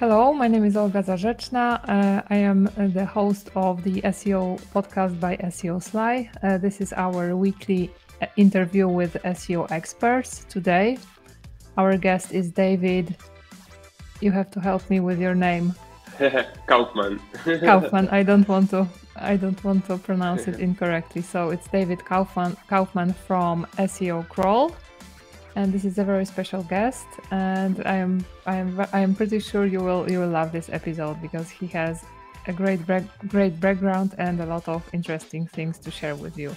Hello, my name is Olga Zarzeczna. I am the host of the SEO podcast by SEO Sly. This is our weekly interview with SEO experts. Today, our guest is David. You have to help me with your name. Kaufmann. Kaufmann. I don't want to pronounce it incorrectly. So it's David Kaufmann from SEOcrawl. And this is a very special guest, and I am pretty sure you will love this episode because he has a great background and a lot of interesting things to share with you.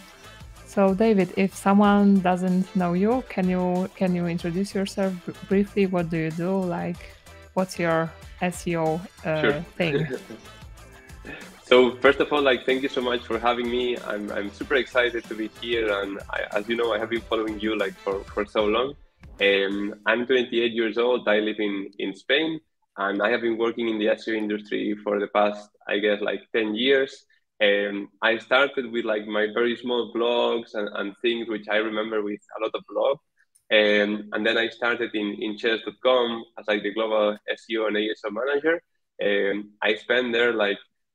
So David, if someone doesn't know you, can you introduce yourself briefly? What do you do? Like, what's your SEO thing? So first of all, thank you so much for having me. I'm super excited to be here, and as you know, I have been following you for so long. I'm 28 years old. I live in Spain, and I have been working in the SEO industry for the past, I guess, 10 years. I started with my very small blogs and things which I remember with a lot of love. And then I started in chess.com as the global SEO and ASO manager. I spent there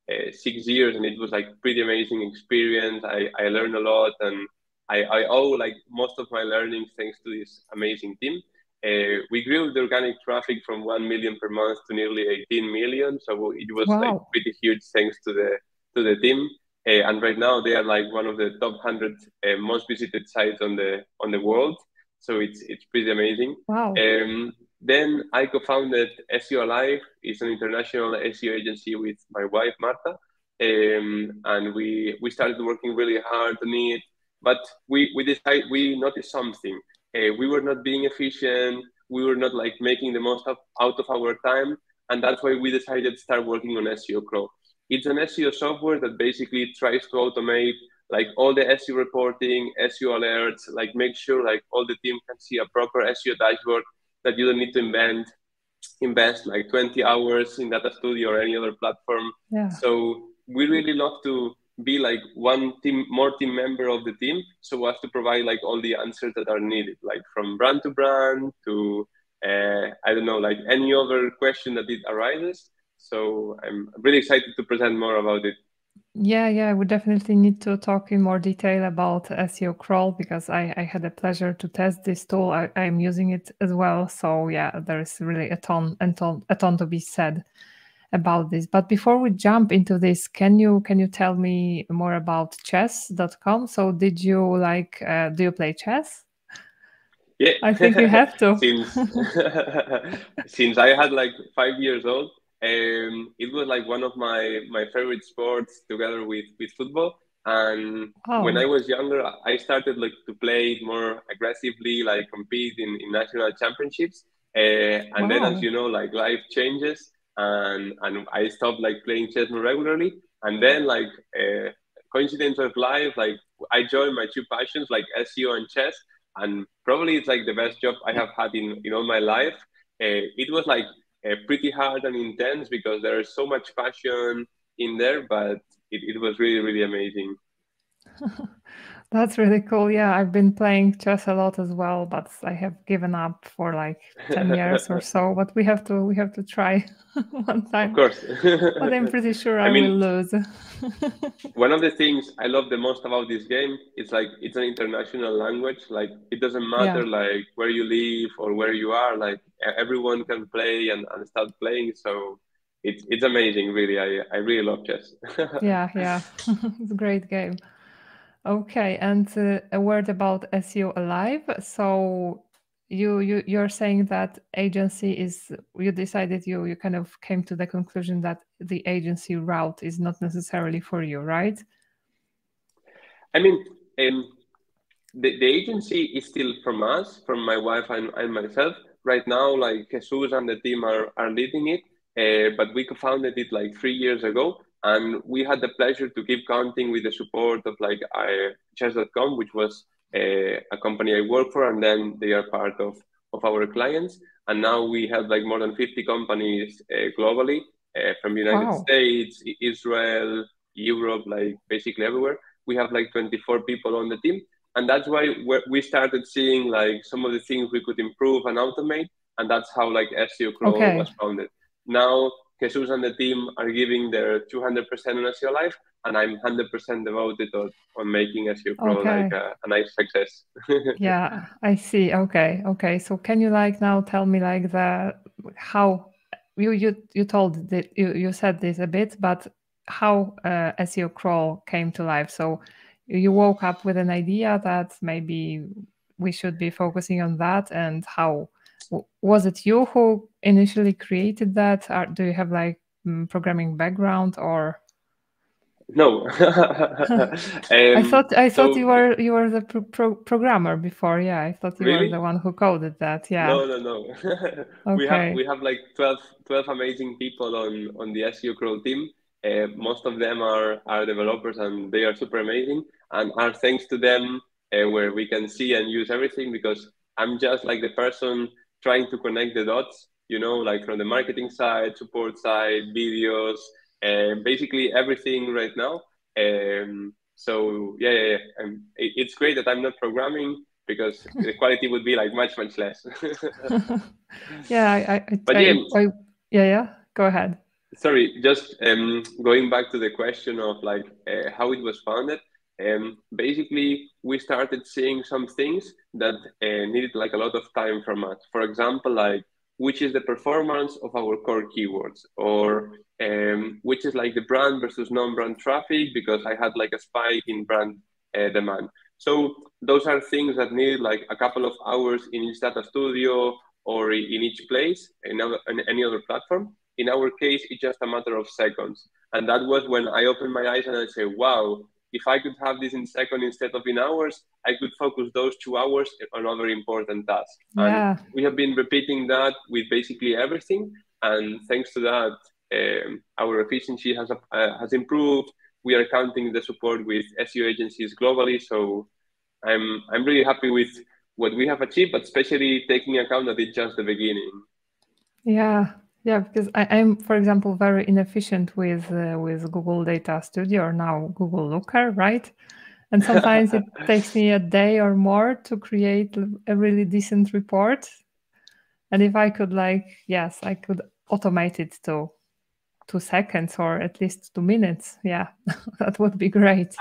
6 years, and it was pretty amazing experience. I learned a lot, and I owe most of my learning thanks to this amazing team. We grew the organic traffic from 1 million per month to nearly 18 million. So it was pretty huge thanks to the team. And right now they are one of the top 100 most visited sites on the world. So it's pretty amazing. Wow. Then I co-founded SEO Alive. It's an international SEO agency with my wife, Marta. And we started working really hard on it. But we noticed something. We were not being efficient. We were not making the most out of our time. And that's why we decided to start working on SEOcrawl. It's an SEO software that basically tries to automate all the SEO reporting, SEO alerts, make sure all the team can see a proper SEO dashboard, that you don't need to invest 20 hours in Data Studio or any other platform. Yeah. So we really love to be one more team member of the team, so as to provide all the answers that are needed, from brand to brand to I don't know, any other question that it arises. So I'm really excited to present more about it. Yeah, we definitely need to talk in more detail about SEOcrawl because I had the pleasure to test this tool. I'm using it as well. So yeah, there is really a ton to be said about this. But before we jump into this, can you tell me more about chess.com? So did you do you play chess? Yeah, I think you have to. Since I had 5 years old, it was one of my favorite sports together with football. And when I was younger, I started to play it more aggressively, compete in national championships. And then, as you know, life changes, and I stopped playing chess more regularly. And then coincidence of life, I joined my two passions, SEO and chess. And probably it's the best job I have had in all my life. It was pretty hard and intense because there is so much passion in there, but it was really, really amazing. That's really cool. Yeah, I've been playing chess a lot as well, but I have given up for 10 years or so. But we have to try one time. Of course. But I'm pretty sure I will lose. One of the things I love the most about this game is it's an international language. It doesn't matter where you live or where you are. Everyone can play and start playing. So it's amazing, really. I really love chess. Yeah. It's a great game. Okay, and a word about SEO Alive. So you're saying that agency is, you decided you kind of came to the conclusion that the agency route is not necessarily for you, right? I mean, the agency is still from us, from my wife and myself. Right now, Jesus and the team are leading it, but we co-founded it 3 years ago. And we had the pleasure to keep counting with the support of chess.com, which was a company I work for, and then they are part of our clients. And now we have more than 50 companies globally, from United States, Israel, Europe, basically everywhere. We have 24 people on the team. And that's why we started seeing some of the things we could improve and automate. And that's how SEOcrawl was founded. now Jesus and the team are giving their 200% on SEO Live, and I'm 100% devoted on making SEOcrawl like a nice success. Yeah, I see. Okay. So can you like now tell me like how you told that you said this a bit, but how SEOcrawl came to life? So you woke up with an idea that maybe we should be focusing on that, and how was it you who initially created that? Or do you have like programming background or? No. I thought So you were the programmer before. Yeah, I thought you were really? the one who coded that. Yeah. No. Okay. We have like 12 amazing people on the SEOcrawl team. Most of them are developers, and they are super amazing. And are thanks to them where we can see and use everything, because I'm just like the person trying to connect the dots, you know, like from the marketing side, support side, videos, basically everything right now. So yeah. It's great that I'm not programming, because the quality would be like much less. Yeah, But yeah, yeah. Go ahead. sorry, just going back to the question of like how it was founded. Basically, we started seeing some things that needed like a lot of time from us. For example, like which is the performance of our core keywords, or which is like the brand versus non-brand traffic, because I had like a spike in brand demand. So those are things that need like a couple of hours in each data studio or in each place in any other platform. In our case, it's just a matter of seconds. And that was when I opened my eyes and I said, wow, if I could have this in seconds instead of in hours, I could focus those 2 hours on other important tasks. And Yeah. we have been repeating that with basically everything. And thanks to that, our efficiency has improved. We are counting the support with SEO agencies globally. So I'm really happy with what we have achieved, but especially taking account that it's just the beginning. Yeah, because I'm, for example, very inefficient with Google Data Studio, or now Google Looker, right? And sometimes it takes me a day or more to create a really decent report. And if I could, like, yes, I could automate it to 2 seconds or at least 2 minutes. Yeah, that would be great.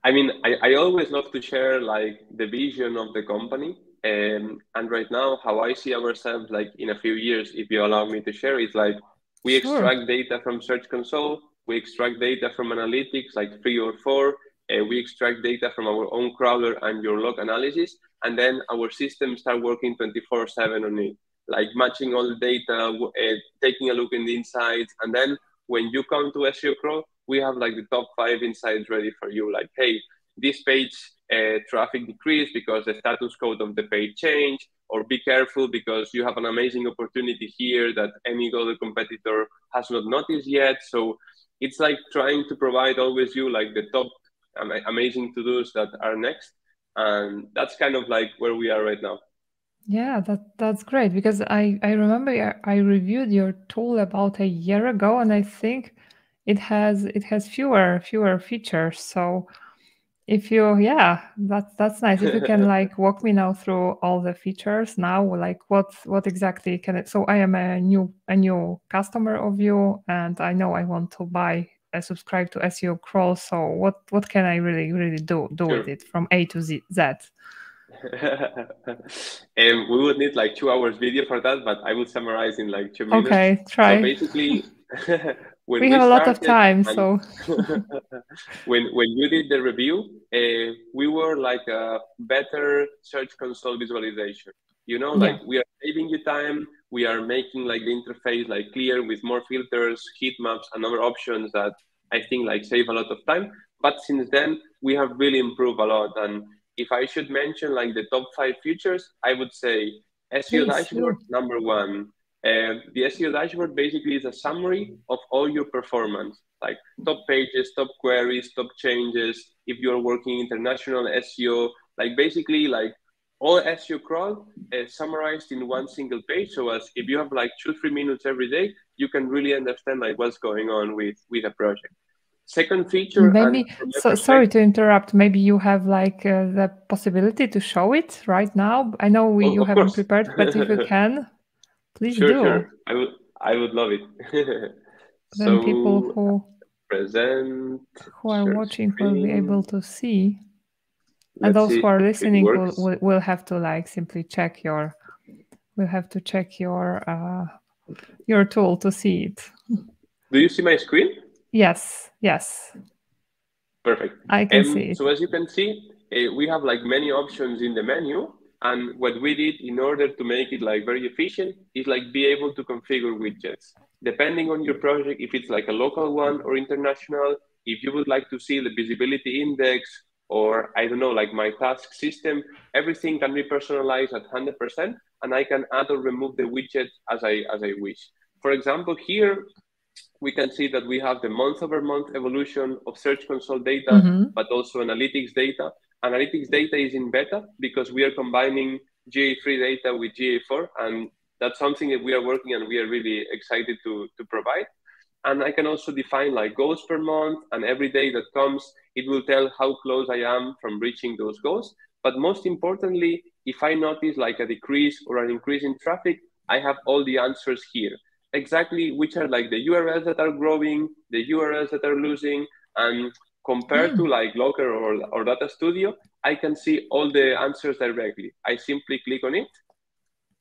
I mean, I always love to share like the vision of the company. And right now, how I see ourselves like in a few years, if you allow me to share, is like we extract data from Search Console, we extract data from analytics like 3 or 4, we extract data from our own crawler and your log analysis, and then our systems start working 24/7 on it, like matching all the data, taking a look in the insights, and then when you come to SEOcrawl, we have like the top 5 insights ready for you. Like, hey, this page traffic decreased because the status code of the page changed, or be careful because you have an amazing opportunity here that any other competitor has not noticed yet. So it's like trying to provide always you like the top amazing to-dos that are next. And that's kind of like where we are right now. Yeah, that's great, because I remember I reviewed your tool about a year ago, and I think it has fewer features. So if you, yeah, that's nice. If you can like walk me now through all the features now, like what exactly can it? So I am a new customer of you, and I know I want to buy subscribe to SEOcrawl. So what can I really do Sure. with it from A to Z? And we would need like 2 hours video for that, but I will summarize in like 2 minutes. Okay, try. So basically, when we have a lot of time, so when you did the review, we were like a better Search Console visualization. You know, like we are saving you time. We are making like the interface like clear with more filters, heat maps, and other options that I think like save a lot of time. But since then, we have really improved a lot. And if I should mention like the top 5 features, I would say SEO dashboard, number 1. The SEO dashboard basically is a summary of all your performance, like top pages, top queries, top changes. If you're working international SEO, like basically like all SEOcrawl summarized in one single page. So as if you have like 2-3 minutes every day, you can really understand like what's going on with a project. Second feature, maybe sorry to interrupt, maybe you have like the possibility to show it right now. I know you haven't prepared, but if you can, please do. Sure. I would love it. Then people So who are share watching will be screen. able to see. And Let's those see who are if it listening works. will have to like simply check your. We'll have to check your tool to see it. Do you see my screen? Yes. Perfect. I can see it. So as you can see, we have like many options in the menu. And what we did in order to make it like very efficient is like be able to configure widgets. Depending on your project, if it's like a local one or international, if you would like to see the visibility index or I don't know, like my task system, everything can be personalized at 100% and I can add or remove the widget as I wish. For example, here we can see that we have the month-over-month evolution of Search Console data, but also analytics data. Analytics data is in beta because we are combining GA3 data with GA4, and that's something that we are working and we are really excited to provide. And I can also define like goals per month, and every day that comes, it will tell how close I am from reaching those goals. But most importantly, if I notice like a decrease or an increase in traffic, I have all the answers here. Exactly which are like the URLs that are growing, the URLs that are losing, and compared to like Locker or Data Studio, I can see all the answers directly. I simply click on it,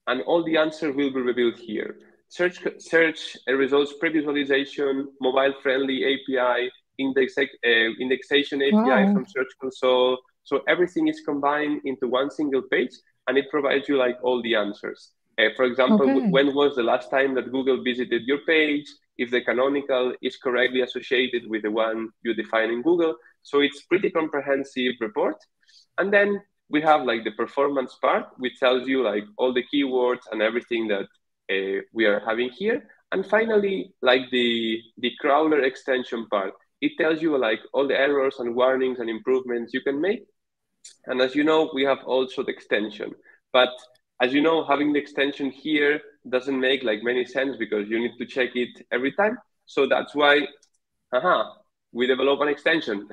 and all the answers will be revealed here. Search results pre-visualization, mobile-friendly API, indexation API from Search Console. So everything is combined into one single page, and it provides you like all the answers. For example, when was the last time that Google visited your page? If the canonical is correctly associated with the one you define in Google. So it's pretty comprehensive report. And then we have like the performance part, which tells you like all the keywords and everything that we are having here. And finally, like the crawler extension part, it tells you like all the errors and warnings and improvements you can make. And as you know, we have also the extension. But as you know, having the extension here doesn't make like many sense because you need to check it every time. So that's why, we develop an extension.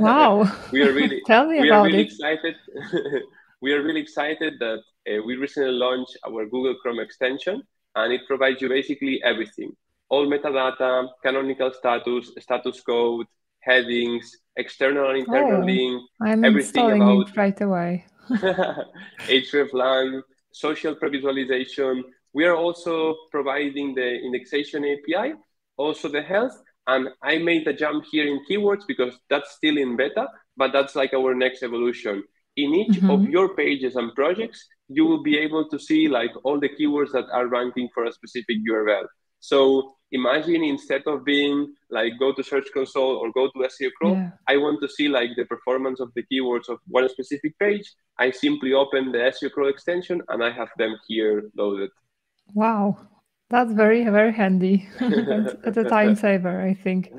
Wow. we are really, Tell me we are about really it. excited. We are really excited that we recently launched our Google Chrome extension, and it provides you basically everything. All metadata, canonical status code, headings, external and internal link, I'm everything installing about it right away. hreflang, social pre-visualization. We are also providing the indexation API, also the health. And I made a jump here in keywords because that's still in beta, but that's like our next evolution. In each of your pages and projects, you will be able to see like all the keywords that are ranking for a specific URL. So imagine instead of being like go to Search Console or go to SEOcrawl, I want to see like the performance of the keywords of one specific page. I simply open the SEOcrawl extension and I have them here loaded. Wow, that's very, very handy. It's a time saver, I think.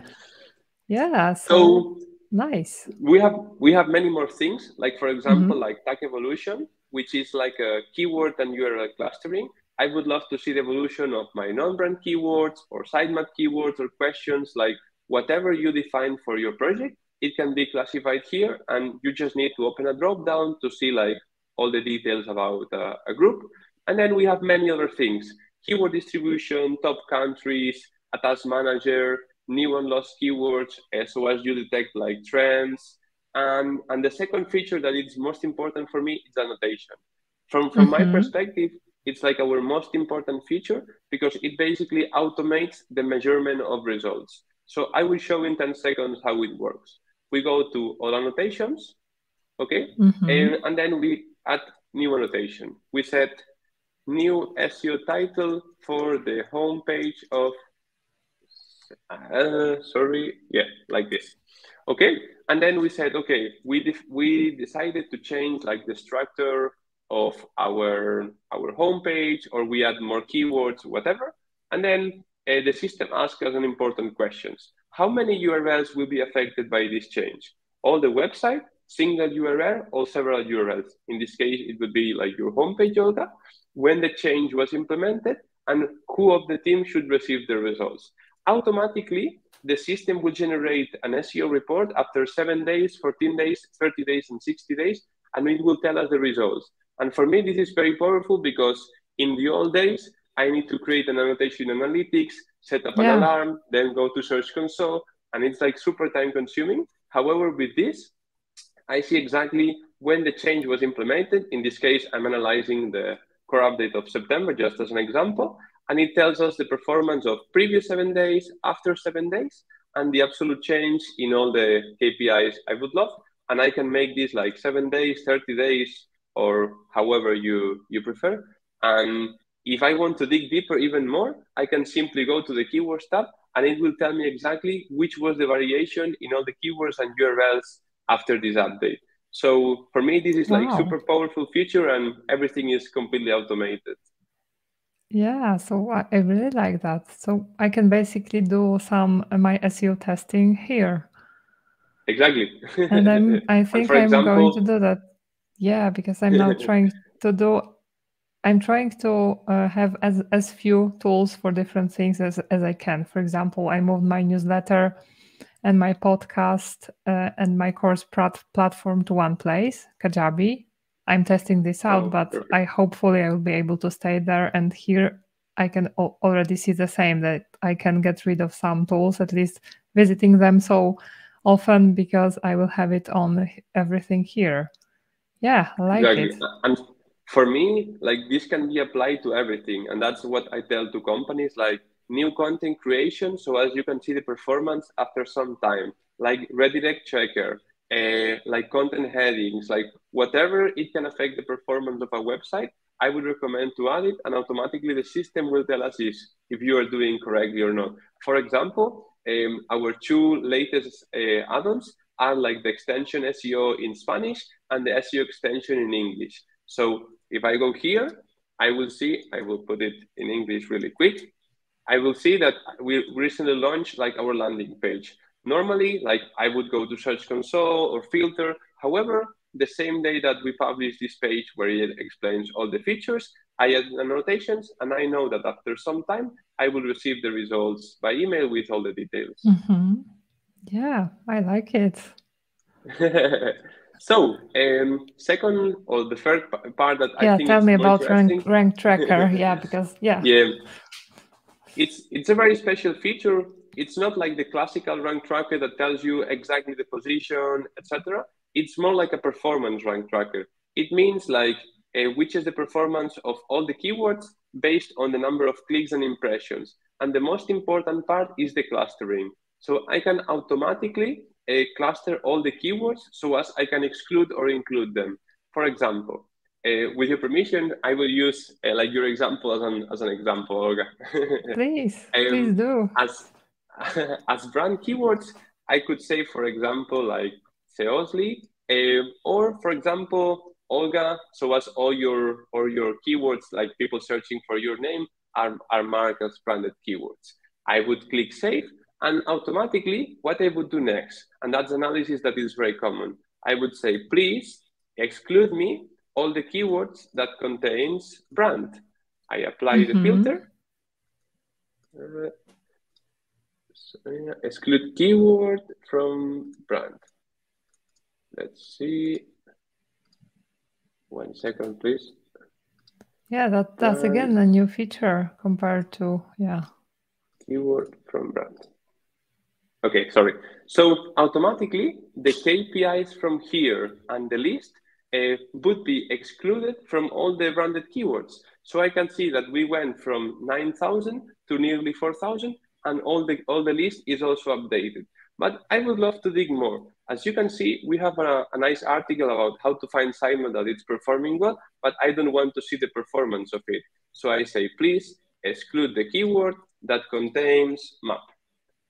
Yeah, so nice. We have many more things, like for example, like tag evolution, which is like a keyword and URL clustering. I would love to see the evolution of my non-brand keywords or sitemap keywords or questions, like whatever you define for your project, it can be classified here, and you just need to open a drop-down to see like all the details about a group. And then we have many other things: keyword distribution, top countries, a task manager, new and lost keywords, so as you detect like trends. And the second feature that is most important for me is annotation. From my perspective, it's like our most important feature because it basically automates the measurement of results. So I will show in 10 seconds how it works. We go to all annotations, okay? And then we add new annotation. We set new SEO title for the homepage of like this. Okay, and then we said, okay, we decided to change like the structure of our homepage, or we add more keywords, whatever. And then the system asks us an important questions: how many URLs will be affected by this change? All the website, single URL, or several URLs? In this case, it would be like your homepage, Olga. When the change was implemented, and who of the team should receive the results? Automatically, the system will generate an SEO report after 7 days, 14 days, 30 days, and 60 days, and it will tell us the results. And for me, this is very powerful because in the old days, I need to create an annotation in analytics, set up an alarm, then go to Search Console, and it's like super time consuming. However, with this, I see exactly when the change was implemented. In this case, I'm analyzing the core update of September, just as an example, and it tells us the performance of previous 7 days, after 7 days, and the absolute change in all the KPIs I would love. And I can make this like 7 days, 30 days, or however you prefer. And if I want to dig deeper even more, I can simply go to the Keywords tab, and it will tell me exactly which was the variation in all the keywords and URLs after this update. So for me, this is like super powerful feature, and everything is completely automated. Yeah, so I really like that. So I can basically do some my SEO testing here. Exactly. And I think I'm going to do that. Yeah, because I'm now trying to have as few tools for different things as I can. For example, I moved my newsletter and my podcast and my course platform to one place, Kajabi. I'm testing this out, but perfect. Hopefully I will be able to stay there. And here I can already see the same, that I can get rid of some tools, at least visiting them so often, because I will have it on everything here. Yeah, I like it. And for me, like this can be applied to everything. And that's what I tell to companies, like new content creation. So as you can see the performance after some time, like redirect checker, like content headings, like whatever it can affect the performance of a website, I would recommend to add it, and automatically the system will tell us if you are doing correctly or not. For example, our two latest add-ons are like the extension SEO in Spanish and the SEO extension in English. So if I go here, I will put it in English really quick. I will see that we recently launched like our landing page. Normally, like I would go to Search Console or filter. However, the same day that we publish this page where it explains all the features, I add annotations, and I know that after some time, I will receive the results by email with all the details. Mm-hmm. Yeah, I like it. So, second or the third part that I think tell me about interesting. rank tracker. Yeah, because it's a very special feature. It's not like the classical rank tracker that tells you exactly the position, etc. It's more like a performance rank tracker. It means like which is the performance of all the keywords based on the number of clicks and impressions. And the most important part is the clustering. So I can automatically cluster all the keywords so as I can exclude or include them. For example, with your permission, I will use like your example as an example, Olga. Please do. As brand keywords, I could say, for example, like SEOsly, or for example, Olga. So as all your keywords, like people searching for your name, are marked as branded keywords. I would click save, and automatically, what I would do next, and that's analysis that is very common. I would say, please exclude me all the keywords that contains brand. I apply the filter. Exclude keyword from brand. Let's see. 1 second, please. Yeah, that's again a new feature compared to, keyword from brand. Okay, sorry. So automatically, the KPIs from here and the list would be excluded from all the branded keywords. So I can see that we went from 9,000 to nearly 4,000, and all the list is also updated. But I would love to dig more. As you can see, we have a nice article about how to find sitemap that it's performing well, but I don't want to see the performance of it. So I say, please exclude the keyword that contains map.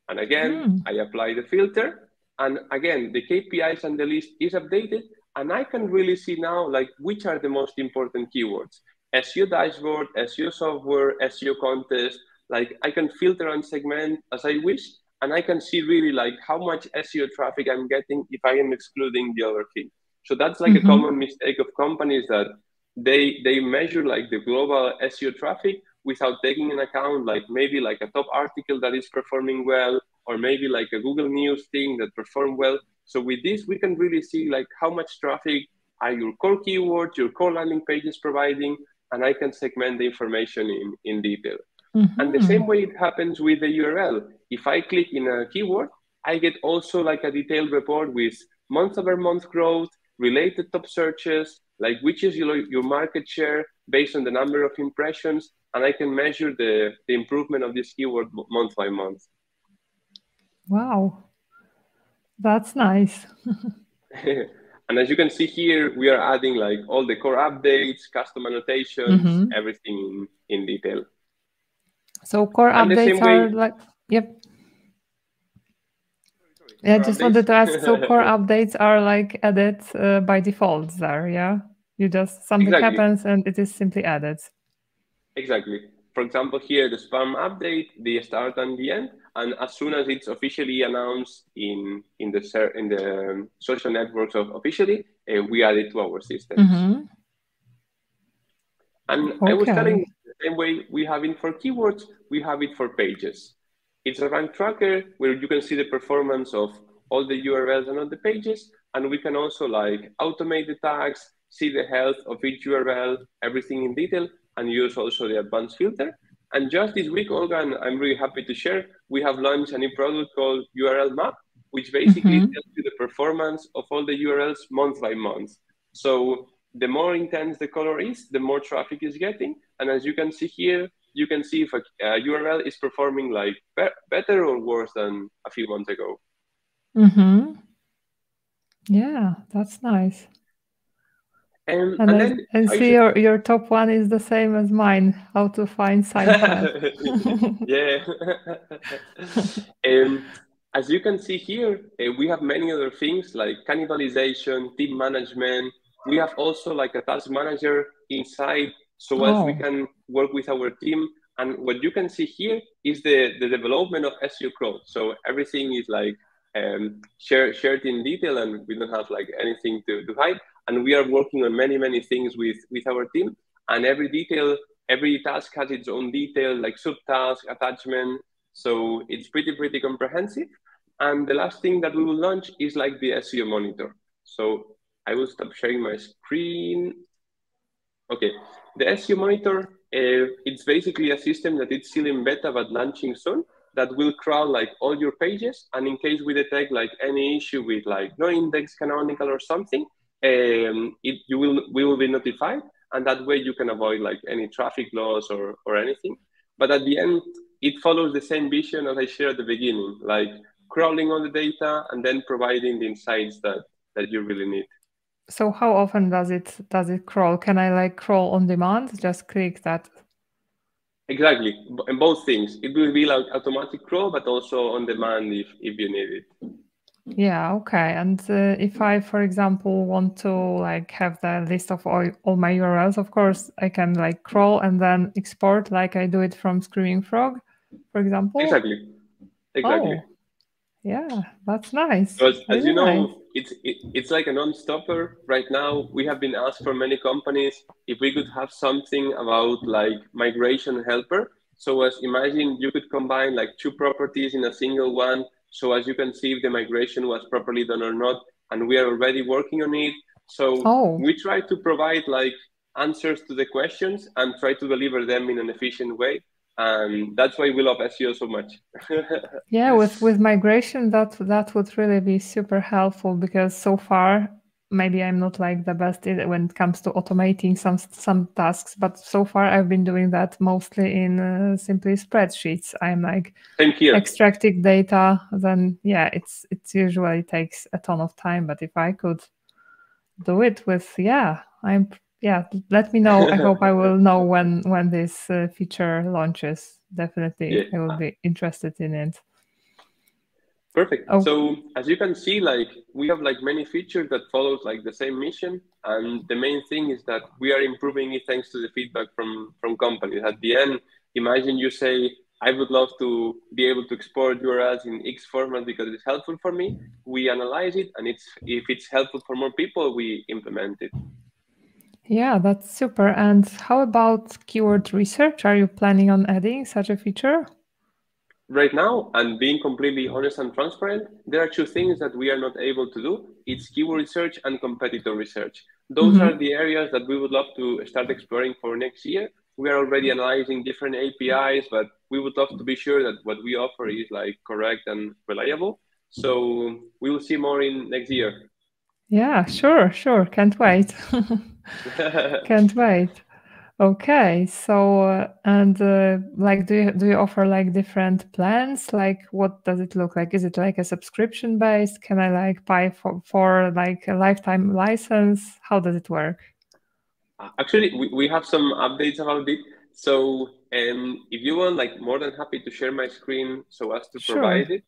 And again, I apply the filter. And again, the KPIs and the list is updated. And I can really see now, like, which are the most important keywords. SEO dashboard, SEO software, SEO contest. Like, I can filter and segment as I wish. And I can see really, like, how much SEO traffic I'm getting if I am excluding the other thing. So that's like a common mistake of companies, that they measure, like, the global SEO traffic without taking into account, like, maybe like a top article that is performing well, or maybe like a Google News thing that performed well. So with this, we can really see, like, how much traffic are your core keywords, your core landing pages providing, and I can segment the information in detail. Mm-hmm. And the same way it happens with the URL. If I click in a keyword, I get also like a detailed report with month-over-month growth, related top searches, like which is your market share based on the number of impressions, and I can measure the improvement of this keyword month by month. Wow, that's nice. And as you can see here, we are adding like all the core updates, custom annotations, everything in detail. So core updates are like, yep. Yeah, I just wanted to ask, so core updates are like added by default there, yeah? You just, something happens and it is simply added. Exactly. For example, here, the spam update, the start and the end, and as soon as it's officially announced in the social networks officially, we add it to our systems. And I was telling you, the same way we have it for keywords, we have it for pages. It's a rank tracker where you can see the performance of all the URLs and all the pages, and we can also like automate the tags, see the health of each URL, everything in detail, and use also the advanced filter. And just this week, Olga, and I'm really happy to share, we have launched a new product called URL Map, which basically tells you the performance of all the URLs month by month. So the more intense the color is, the more traffic is getting. And as you can see here, you can see if a URL is performing like better or worse than a few months ago. Yeah, that's nice. And then I see your top one is the same as mine, how to find sitemap. Yeah. As you can see here, we have many other things like cannibalization, team management. We have also like a task manager inside, so as we can work with our team. And what you can see here is the development of SEOcrawl. So everything is like shared in detail, and we don't have like anything to hide. And we are working on many things with our team. And every task has its own detail, like subtask, attachment. So it's pretty comprehensive. And the last thing that we will launch is like the SEO monitor. So I will stop sharing my screen. Okay, the SEO monitor, it's basically a system that it's still in beta but launching soon, that will crawl like all your pages. And in case we detect like any issue with like no index canonical or something, we will be notified. And that way you can avoid like any traffic loss or anything. But at the end, it follows the same vision as I shared at the beginning, like crawling all the data and then providing the insights that you really need. So how often does it crawl? Can I like crawl on demand? Just click that. Exactly, and both things. It will be like automatic crawl, but also on demand if you need it. Yeah, okay. And if I, for example, want to like have the list of all my URLs, of course, I can like crawl and then export like I do it from Screaming Frog, for example. Exactly. Oh, yeah, that's nice. So as really you know, nice. it's like a non-stopper. Right now, we have been asked for many companies if we could have something about like migration helper. So as imagine you could combine like two properties in a single one. So as you can see if the migration was properly done or not, and we are already working on it. So we try to provide like answers to the questions and try to deliver them in an efficient way. And that's why we love SEO so much. Yeah, with migration, that would really be super helpful, because so far, maybe I'm not like the best when it comes to automating some tasks, but so far I've been doing that mostly in simply spreadsheets. I'm like extracting data, then yeah, it usually takes a ton of time. But if I could do it with, let me know. I hope I will know when this feature launches. Definitely, I will be interested in it. Perfect. So as you can see, like we have like many features that follows like the same mission, and the main thing is that we are improving it thanks to the feedback from companies. At the end, imagine you say, I would love to be able to export URLs in X format because it's helpful for me. We analyze it, and if it's helpful for more people, we implement it. Yeah, that's super. And how about keyword research? Are you planning on adding such a feature? right now, and being completely honest and transparent, there are two things that we are not able to do. It's keyword research and competitor research. Those are the areas that we would love to start exploring for next year. We are already analyzing different APIs, but we would love to be sure that what we offer is like correct and reliable. So we will see more in next year. Yeah, sure. Can't wait. Can't wait. Okay, so like, do you offer like different plans? Like, what does it look like? Is it like a subscription based? Can I like buy for like a lifetime license? How does it work? Actually, we have some updates about it. So, if you want, like, more than happy to share my screen so as to Sure. provide it.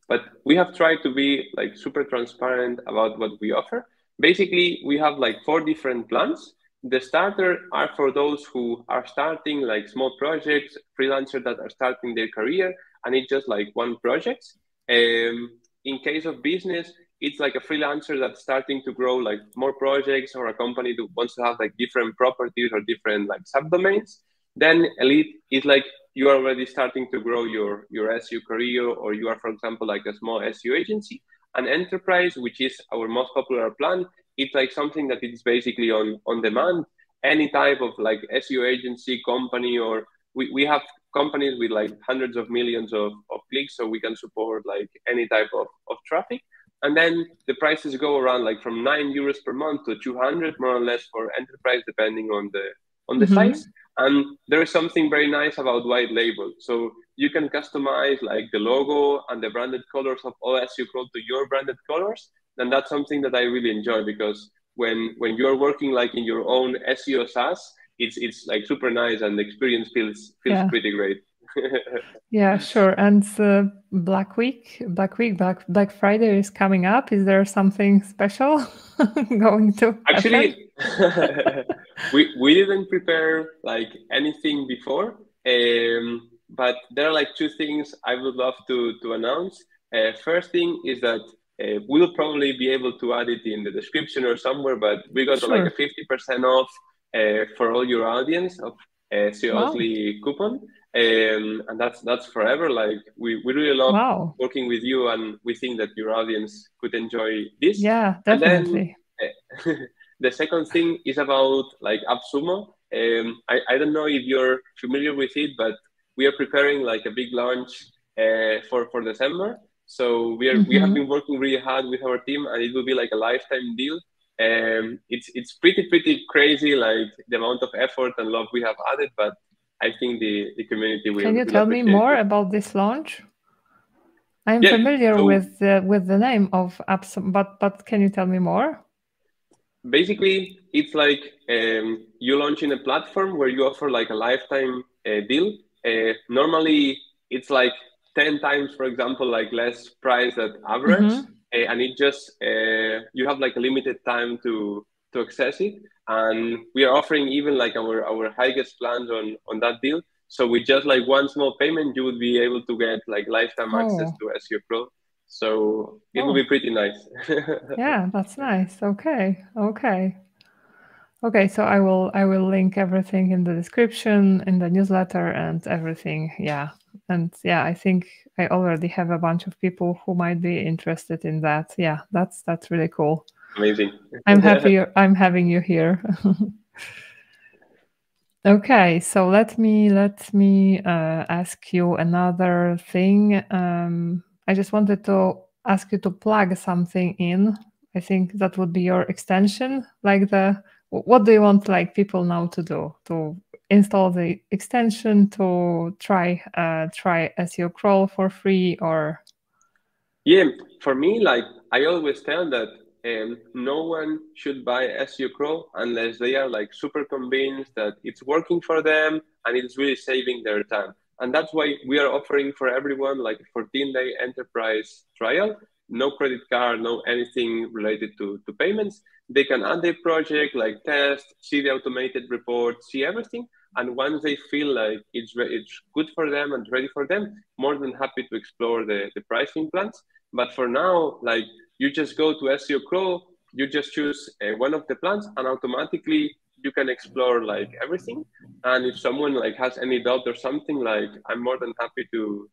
But we have tried to be like super transparent about what we offer. Basically, we have like 4 different plans. The starter are for those who are starting like small projects, freelancers that are starting their career, and it's just like one project. In case of business, it's like a freelancer that's starting to grow like more projects, or a company that wants to have like different properties or different like subdomains. Then elite is like you are already starting to grow your SEO career, or you are, for example, like a small SEO agency. An enterprise, which is our most popular plan, it's like something that is basically on demand. Any type of like SEO agency company, or we have companies with like hundreds of millions of clicks, so we can support like any type of traffic. And then the prices go around like from €9 per month to 200, more or less, for enterprise, depending on the size. And there is something very nice about white label. So you can customize like the logo and the branded colors of all SEOcrawl to your branded colors. And that's something that I really enjoy, because when you're working like in your own SEO SaaS, it's like super nice, and the experience feels pretty great. Yeah, sure. And Black Friday is coming up. Is there something special going to Actually, we didn't prepare like anything before, but there are like 2 things I would love to announce. First thing is that we'll probably be able to add it in the description or somewhere, but we got like a 50% off for all your audience of SEOsly coupon. And that's forever. Like we really love working with you, and we think that your audience could enjoy this. Yeah, definitely. And then the second thing is about like AppSumo. I don't know if you're familiar with it, but we are preparing like a big launch for December. So we have been working really hard with our team, and it will be like a lifetime deal. It's pretty crazy, like the amount of effort and love we have added, but I think the community will. Can you tell me more about this launch? I'm familiar with the name of AppSumo, but can you tell me more? Basically, it's like you launch in a platform where you offer like a lifetime deal. Normally, it's like 10 times, for example, like less price than average, and it just you have like a limited time to access it. And we are offering even like our highest plans on that deal. So with just like one small payment, you would be able to get like lifetime access to SEOcrawl. So it will be pretty nice. Yeah, that's nice. Okay. So I will link everything in the description, in the newsletter, and everything. Yeah. And yeah, I think I already have a bunch of people who might be interested in that. Yeah, that's really cool. Amazing. I'm happy I'm having you here. Okay, so let me ask you another thing. I just wanted to ask you to plug something in. I think that would be your extension. Like what do you want like people now to do? To install the extension, to try SEOcrawl for free, or? Yeah, for me, like I always tell that no one should buy SEOcrawl unless they are like super convinced that it's working for them and it's really saving their time. And that's why we are offering for everyone like a 14-day enterprise trial. No credit card, no anything related to payments. They can add their project, like test, see the automated report, see everything. And once they feel like it's good for them and ready for them, more than happy to explore the pricing plans. But for now, like you just go to SEOcrawl, you just choose one of the plans, and automatically you can explore like everything. And if someone like has any doubt or something, like I'm more than happy to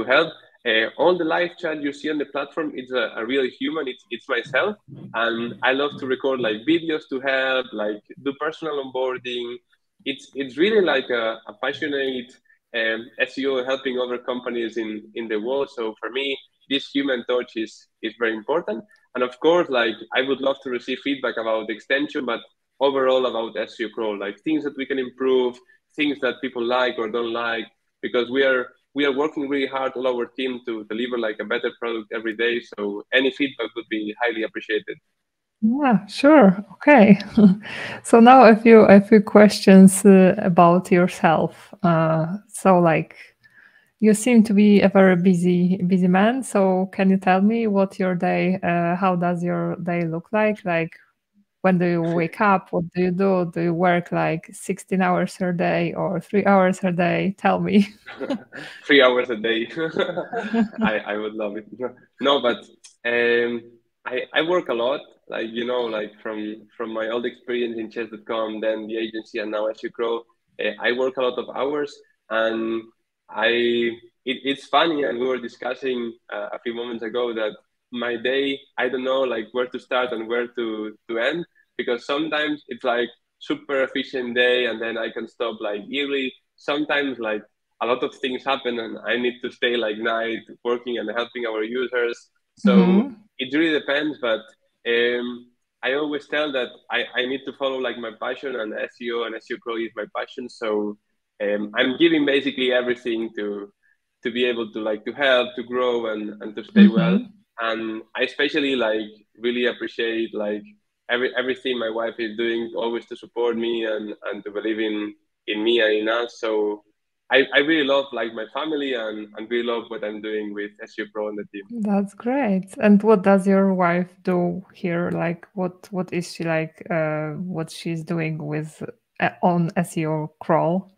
help. On the live chat you see on the platform, it's a real human. It's myself, and I love to record like videos to help, like do personal onboarding. It's really like a passionate SEO helping other companies in the world. So for me, this human touch is very important. And of course, like I would love to receive feedback about the extension, but overall about SEOcrawl, like things that we can improve, things that people like or don't like, because we are working really hard, all our team, to deliver like a better product every day. So any feedback would be highly appreciated. Yeah, sure. Okay. So now a few questions about yourself. So like you seem to be a very busy man. So can you tell me what your day, how does your day look like? Like when do you wake up? What do you do? Do you work like 16 hours a day or 3 hours a day? Tell me. 3 hours a day. I would love it. No, but I work a lot. Like like from my old experience in chess.com, then the agency, and now SEOcrawl, I work a lot of hours, and it's funny. And we were discussing a few moments ago that my day, I don't know like where to start and where to end, because sometimes it's like super efficient day, and then I can stop like early. Sometimes like a lot of things happen and I need to stay like night working and helping our users. So it really depends, but I always tell that I need to follow like my passion, and SEO and SEOcrawl is my passion. So I'm giving basically everything to be able to like to help, to grow, and to stay well. And I especially like really appreciate like everything my wife is doing, always to support me and to believe in me and in us. So I really love like my family, and really love what I'm doing with SEOcrawl and the team. That's great. And what does your wife do here? Like what is she like, what she's doing with on SEOcrawl?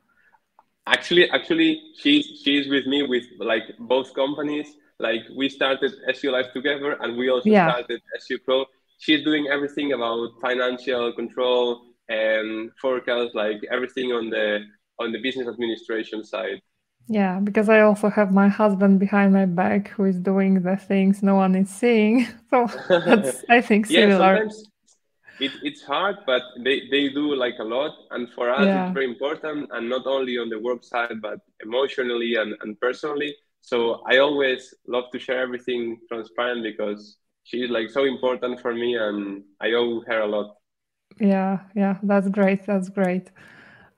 Actually, she's with me with like both companies. Like we started SEO Live together, and we also started SEOcrawl. She's doing everything about financial control and forecast, like everything on the business administration side. Yeah, because I also have my husband behind my back who is doing the things no one is seeing. So that's, I think, similar. Sometimes it's hard, but they do like a lot. And for us, it's very important. And not only on the work side, but emotionally and personally. So I always love to share everything transparent, because she's like so important for me, and I owe her a lot. Yeah, that's great. That's great.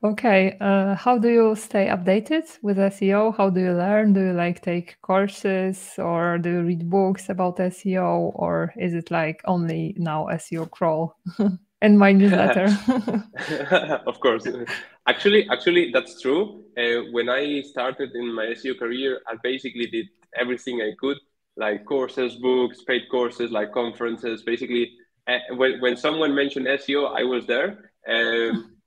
Okay, how do you stay updated with SEO? How do you learn? Do you like take courses, or do you read books about SEO, or is it like only now SEOcrawl and my newsletter? Of course. Actually, that's true. When I started in my SEO career, I basically did everything I could, like courses, books, paid courses, like conferences. Basically, when someone mentioned SEO, I was there.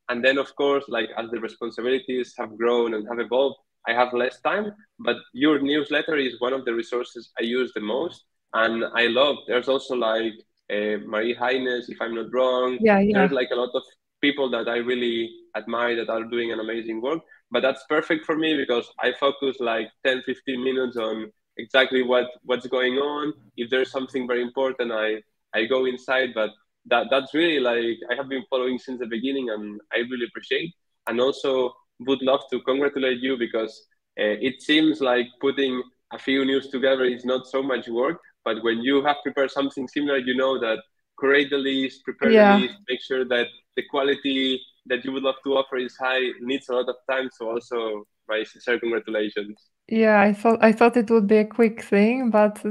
And then, of course, like as the responsibilities have grown and have evolved, I have less time. But your newsletter is one of the resources I use the most, and I love. There's also like Marie Heines, if I'm not wrong. There's like a lot of people that I really admire that are doing an amazing work. But that's perfect for me, because I focus like 10, 15 minutes on exactly what's going on. If there's something very important, I go inside. But that's really like I have been following since the beginning, and I really appreciate. And also would love to congratulate you, because it seems like putting a few news together is not so much work. But when you have prepared something similar, you know that create the list, prepare the list, make sure that the quality that you would love to offer is high, needs a lot of time. So also my sincere congratulations. Yeah, I thought it would be a quick thing, but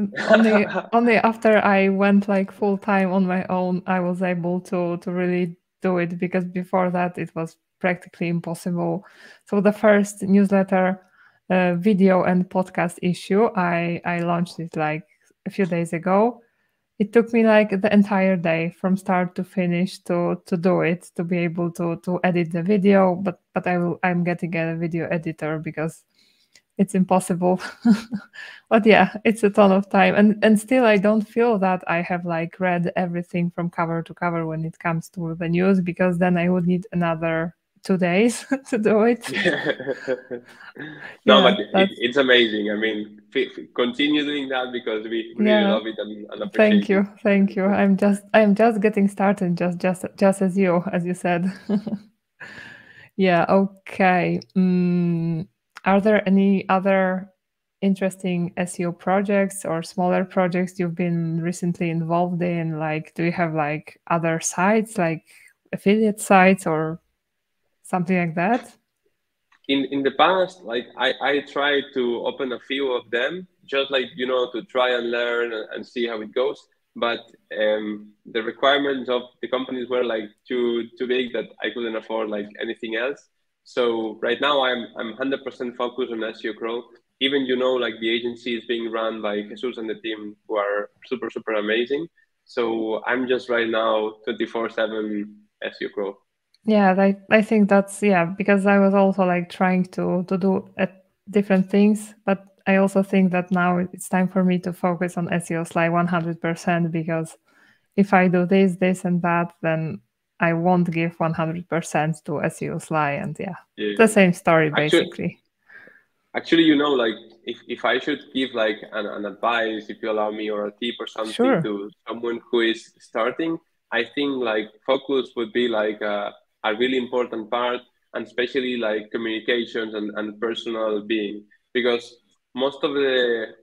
only after I went like full time on my own, I was able to really do it, because before that it was practically impossible. So the first newsletter, video and podcast issue, I launched it like a few days ago. It took me like the entire day from start to finish to do it, to be able to edit the video. But I'm getting a video editor, because it's impossible. But yeah, it's a ton of time, and still I don't feel that I have like read everything from cover to cover when it comes to the news, because then I would need another 2 days to do it. No, Yeah, but it's amazing. I mean, continue doing that because we really yeah. love it and Thank appreciate it. you, thank you. I'm just getting started, just as you said. Yeah. Okay. Are there any other interesting SEO projects or smaller projects you've been recently involved in? Like, do you have like other sites, like affiliate sites or something like that? In the past, like I tried to open a few of them, just like to try and learn and see how it goes. But the requirements of the companies were like too big that I couldn't afford like anything else. So right now I'm 100% focused on SEOcrawl. Even like the agency is being run by Jesus and the team, who are super amazing. So I'm just right now 24/7 SEOcrawl. Yeah, I think that's, yeah, because I was also like trying to do different things, but I also think that now it's time for me to focus on SEO like 100%, because if I do this and that, then I won't give 100% to SEO Sly, and yeah, the Yeah. same story Actually, basically. Actually, like if I should give like an advice, if you allow me, or a tip or something Sure. to someone who is starting, I think like focus would be like a really important part, and especially like communications and personal being, because most of the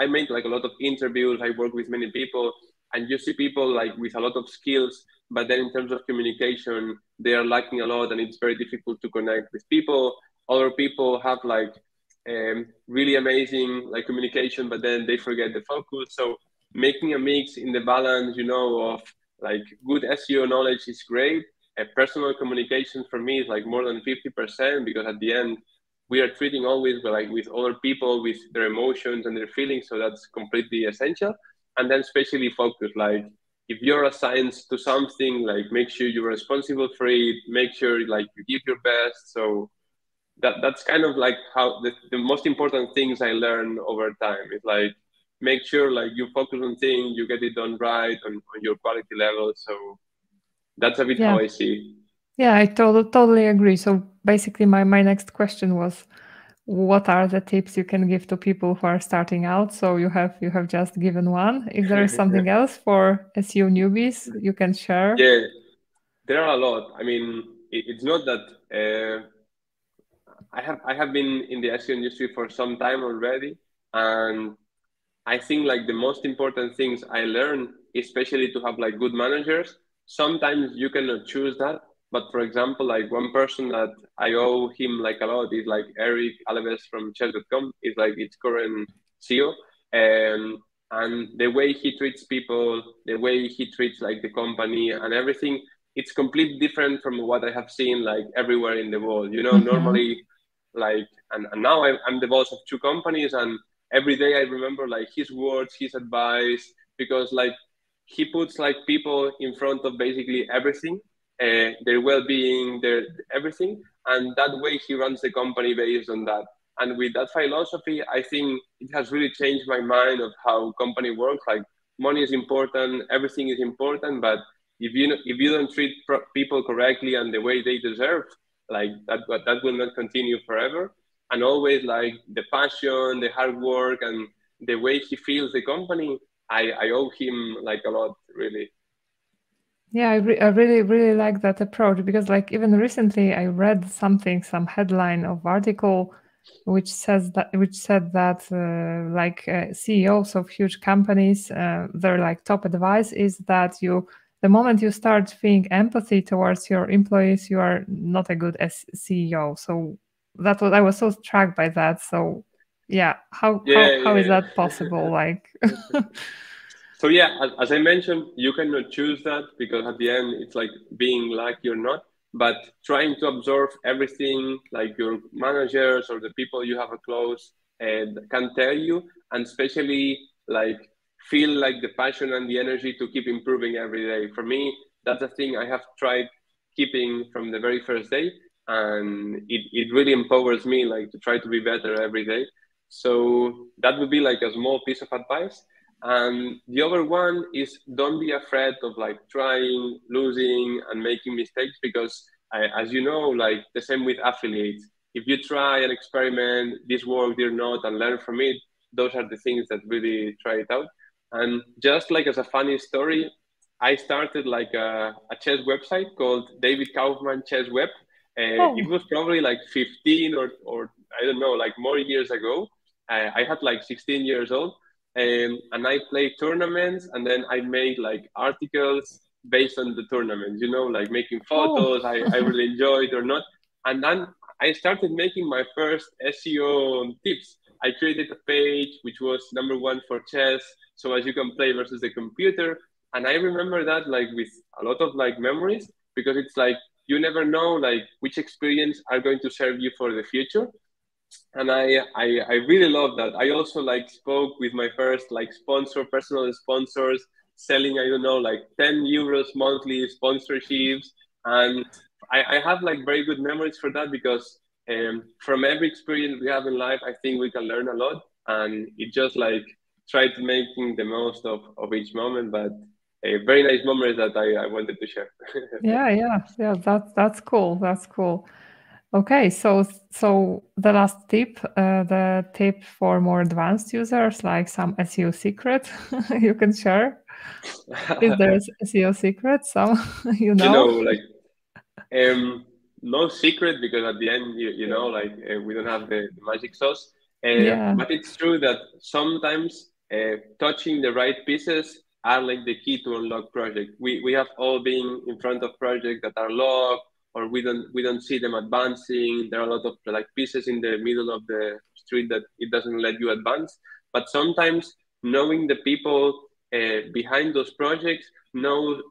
I made like a lot of interviews. I work with many people, and you see people like with a lot of skills, but then in terms of communication, they are lacking a lot, and it's very difficult to connect with people. Other people have like really amazing like communication, but then they forget the focus. So making a mix in the balance, of like good SEO knowledge is great. Personal communication for me is like more than 50%, because at the end we are treating always with other people, with their emotions and their feelings. So that's completely essential. And then especially focus, like if you're assigned to something, like make sure you're responsible for it, make sure like you give your best. So that's kind of like how the most important things I learned over time is like make sure like you focus on things, you get it done right on your quality level. So that's a bit how Yeah. I see. Yeah, I totally agree. So basically my next question was, what are the tips you can give to people who are starting out? So you have just given one. If there is something else for SEO newbies you can share. Yeah, there are a lot. I mean, it's not that I have been in the SEO industry for some time already, and I think like the most important things I learned, especially to have like good managers. Sometimes you cannot choose that, but for example, like one person that I owe him like a lot is like Eric Alves from Chess.com. Is like its current CEO, and the way he treats people, the way he treats like the company and everything, it's completely different from what I have seen like everywhere in the world. Normally, like, and now I'm the boss of two companies, and every day I remember like his words, his advice, because like he puts like people in front of basically everything, their well-being, their everything, and that way he runs the company based on that. And with that philosophy, I think it has really changed my mind of how company works. Like money is important, everything is important, but if you don't treat people correctly and the way they deserve, like that will not continue forever. And always like the passion, the hard work, and the way he feels the company, I owe him like a lot, really. Yeah, I really like that approach, because like even recently I read some headline of article which said that like CEOs of huge companies, their like top advice is that the moment you start feeling empathy towards your employees, you are not a good CEO. So I was so struck by that. So yeah, how is Yeah. that possible? Like So yeah, as I mentioned, you cannot choose that, because at the end it's like being lucky or not. But trying to absorb everything like your managers or the people you have a close can tell you, and especially like feel like the passion and the energy to keep improving every day. For me, that's a thing I have tried keeping from the very first day. and it really empowers me like to try to be better every day. So that would be like a small piece of advice. And the other one is don't be afraid of like trying, losing, and making mistakes, because as you know, like the same with affiliates. If you try and experiment, this worked or not, and learn from it, those are the things that really try it out. And just like as a funny story, I started like a chess website called David Kaufmann Chess Web. It was probably like 15 or I don't know, like more years ago. I had like 16 years old, and I played tournaments, and then I made like articles based on the tournaments, you know, like making photos I really enjoyed or not. And then I started making my first SEO tips. I created a page which was #1 for chess, so as you can play versus the computer. And I remember that like with a lot of like memories, because it's like you never know like which experience are going to serve you for the future. And I really love that. I also like spoke with my first like personal sponsors, selling, I don't know, like 10 euros monthly sponsorships. And I have like very good memories for that, because from every experience we have in life, I think we can learn a lot. And it just like try to making the most of each moment. But a very nice memories that I wanted to share. Yeah. That's cool. That's cool. Okay, so the last tip, the tip for more advanced users, like some SEO secret you can share. Is there SEO secret? Some You know, like no secret, because at the end, you know, like we don't have the magic sauce. Yeah. But it's true that sometimes touching the right pieces are like the key to unlock project. We have all been in front of projects that are locked, or we don't see them advancing. There are a lot of like pieces in the middle of the street that it doesn't let you advance. But sometimes knowing the people behind those projects know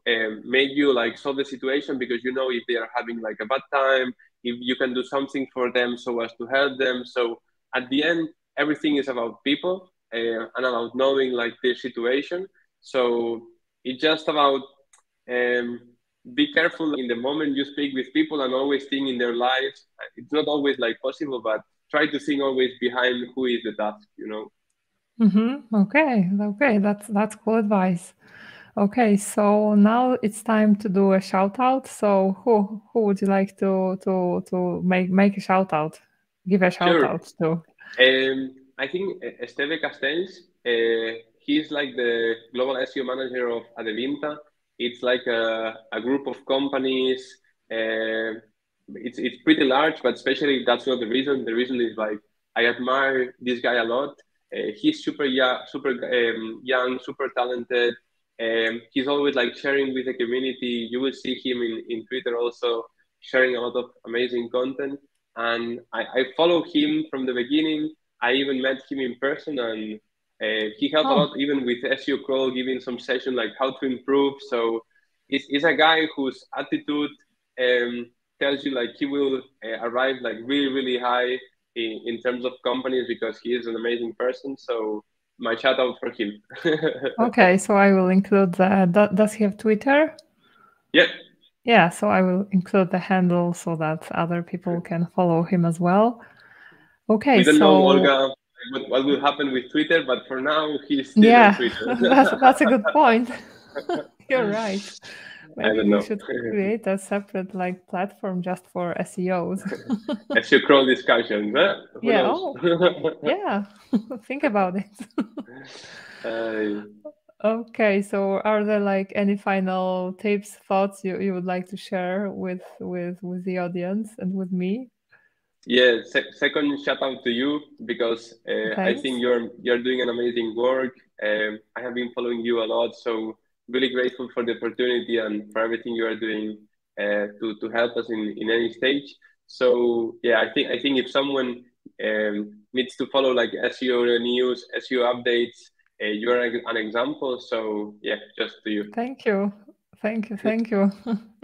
make you like solve the situation, because you know if they are having like a bad time, if you can do something for them so as to help them. So at the end, everything is about people and about knowing like their situation. So it's just about um, be careful in the moment you speak with people, and always think in their lives. It's not always like possible, but try to think always behind who is the task, you know. Okay, that's cool advice. Okay, so now it's time to do a shout out. So who would you like to make a shout out? Give a shout Sure. out to. I think Esteve Castells, he's like the global SEO manager of Adevinta. It's like a group of companies. It's pretty large, but especially that's not the reason. The reason is like I admire this guy a lot. He's super young, super talented. He's always like sharing with the community. You will see him in Twitter also sharing a lot of amazing content. And I followed him from the beginning. I even met him in person, and he helped a lot, even with SEOcrawl, giving some session like how to improve. So it's a guy whose attitude tells you like he will arrive like really high in terms of companies, because he is an amazing person. So my shout out for him. Okay, so I will include the. Does he have Twitter? Yeah. Yeah, so I will include the handle so that other people can follow him as well. Okay, we don't so know, Olga, what will happen with Twitter, but for now he's still on Twitter. that's a good point. You're right. I Maybe don't we know. should create a separate like platform just for SEOs. SEOcrawl discussions, huh? Who Yeah. knows? Yeah. Think about it. Okay, so are there like any final tips, thoughts you would like to share with the audience and with me? Yeah, second shout out to you, because I Thanks. think you're doing an amazing work. I have been following you a lot, so really grateful for the opportunity and for everything you are doing to help us in any stage. So yeah, I think if someone needs to follow like SEO news, SEO updates, you're an example. So yeah, just to you. Thank you. Thank you.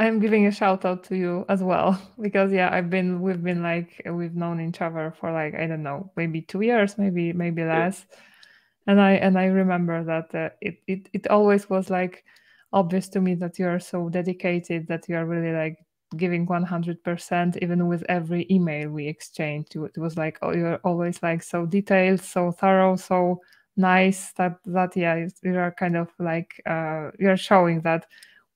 I'm giving a shout out to you as well, because yeah, we've known each other for like, I don't know, maybe 2 years, maybe less. And I remember that it always was like obvious to me that you are so dedicated, that you are really like giving 100%, even with every email we exchanged. It was like, oh, you're always like so detailed, so thorough, so nice that yeah, you are kind of like you're showing that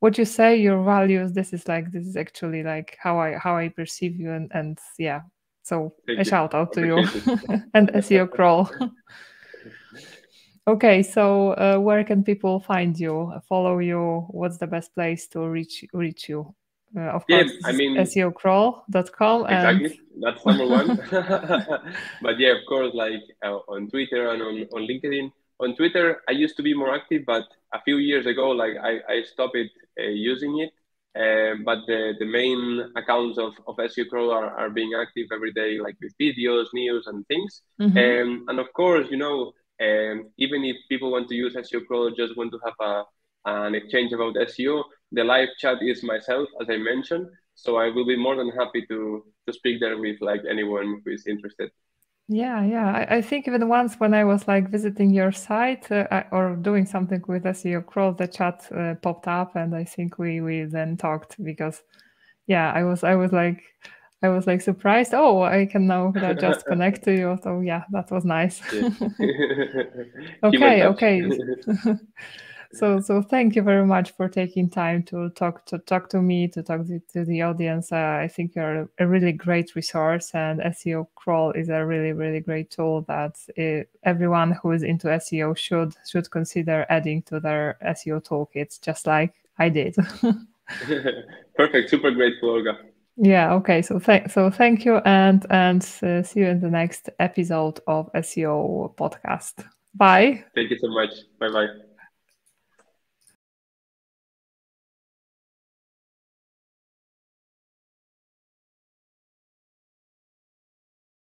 what you say, your values, this is actually like how I perceive you, and yeah. So a shout out to you and SEOcrawl. Okay, so where can people find you, follow you? What's the best place to reach you? Of course, I mean, SEOcrawl.com. exactly, that's number one. But yeah, of course, like on Twitter and on LinkedIn. On Twitter, I used to be more active, but a few years ago, like I stopped using it. But the main accounts of SEOcrawl are being active every day, like with videos, news, and things. And of course, even if people want to use SEOcrawl, just want to have an exchange about SEO, the live chat is myself, as I mentioned. So I will be more than happy to speak there with like anyone who is interested. Yeah. I think even once when I was like visiting your site or doing something with SEOcrawl, the chat popped up, and I think we then talked because, yeah, I was like surprised. Oh, I can now just connect to you. So yeah, that was nice. Yeah. Okay. So thank you very much for taking time to talk to me, to talk to the audience. I think you're a really great resource, and SEOcrawl is a really, really great tool that everyone who is into SEO should consider adding to their SEO toolkits, just like I did. Perfect. Super grateful, Olga. Yeah. Okay. So thank you, and see you in the next episode of SEO podcast. Bye. Thank you so much. Bye bye.